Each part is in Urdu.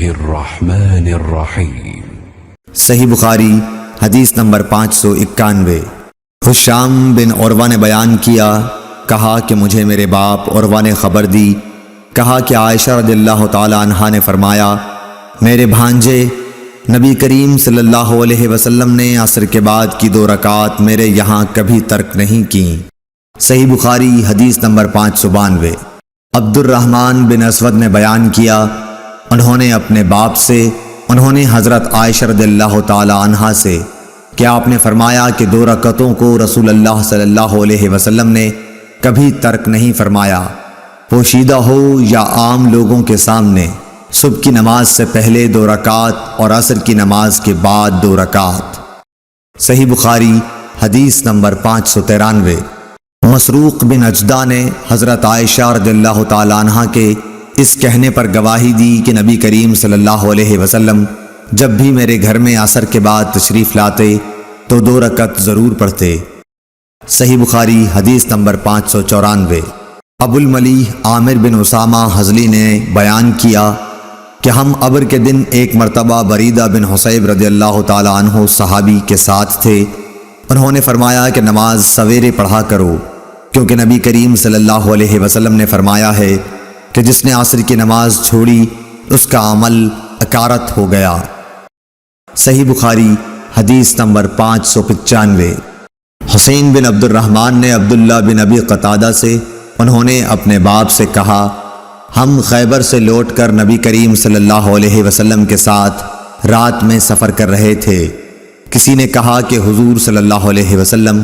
الرحمن الرحیم۔ صحیح بخاری حدیث نمبر 591۔ ہشام بن عروہ نے بیان کیا، کہا کہ مجھے میرے باپ عروہ نے خبر دی، کہا کہ عائشہ رضی اللہ تعالی عنہا نے فرمایا، میرے بھانجے نبی کریم صلی اللہ علیہ وسلم نے عصر کے بعد کی 2 رکعات میرے یہاں کبھی ترک نہیں کیں۔ صحیح بخاری حدیث نمبر 592۔ عبد الرحمن بن اسود نے بیان کیا، انہوں نے اپنے باپ سے، انہوں نے حضرت عائشہ رضی اللہ تعالی عنہا سے کہ آپ نے فرمایا کہ 2 رکعتوں کو رسول اللہ صلی اللہ علیہ وسلم نے کبھی ترک نہیں فرمایا، پوشیدہ ہو یا عام لوگوں کے سامنے، صبح کی نماز سے پہلے 2 رکعات اور عصر کی نماز کے بعد 2 رکعات۔ صحیح بخاری حدیث نمبر 593۔ مسروق بن اجدہ نے حضرت عائشہ رضی اللہ تعالی عنہا کے اس کہنے پر گواہی دی کہ نبی کریم صلی اللہ علیہ وسلم جب بھی میرے گھر میں عصر کے بعد تشریف لاتے تو 2 رکعت ضرور پڑھتے۔ صحیح بخاری حدیث نمبر 594۔ ابو الملیح عامر بن اسامہ حضلی نے بیان کیا کہ ہم ابر کے دن ایک مرتبہ بریدہ بن حصیب رضی اللہ تعالی عنہ صحابی کے ساتھ تھے، انہوں نے فرمایا کہ نماز سویرے پڑھا کرو، کیونکہ نبی کریم صلی اللہ علیہ وسلم نے فرمایا ہے کہ جس نے عصر کی نماز چھوڑی اس کا عمل اکارت ہو گیا۔ صحیح بخاری حدیث نمبر 595۔ حسین بن عبد الرحمن نے عبداللہ بن ابی قتادہ سے، انہوں نے اپنے باپ سے کہا، ہم خیبر سے لوٹ کر نبی کریم صلی اللہ علیہ وسلم کے ساتھ رات میں سفر کر رہے تھے، کسی نے کہا کہ حضور صلی اللہ علیہ وسلم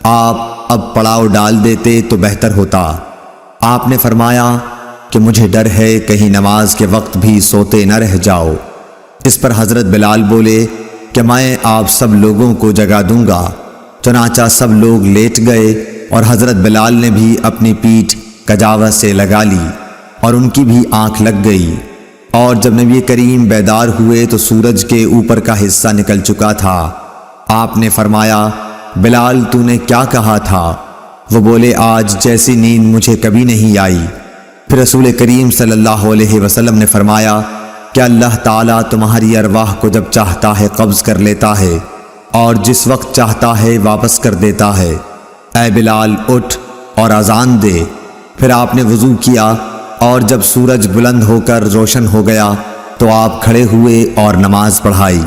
آپ اب پڑاؤ ڈال دیتے تو بہتر ہوتا۔ آپ نے فرمایا کہ مجھے ڈر ہے کہیں نماز کے وقت بھی سوتے نہ رہ جاؤ۔ اس پر حضرت بلال بولے کہ میں آپ سب لوگوں کو جگا دوں گا، چنانچہ سب لوگ لیٹ گئے اور حضرت بلال نے بھی اپنی پیٹھ کجاوہ سے لگا لی اور ان کی بھی آنکھ لگ گئی، اور جب نبی کریم بیدار ہوئے تو سورج کے اوپر کا حصہ نکل چکا تھا۔ آپ نے فرمایا، بلال تو نے کیا کہا تھا؟ وہ بولے، آج جیسی نیند مجھے کبھی نہیں آئی۔ پھر رسول کریم صلی اللہ علیہ وسلم نے فرمایا کہ اللہ تعالیٰ تمہاری ارواح کو جب چاہتا ہے قبض کر لیتا ہے اور جس وقت چاہتا ہے واپس کر دیتا ہے۔ اے بلال اٹھ اور اذان دے۔ پھر آپ نے وضو کیا اور جب سورج بلند ہو کر روشن ہو گیا تو آپ کھڑے ہوئے اور نماز پڑھائی۔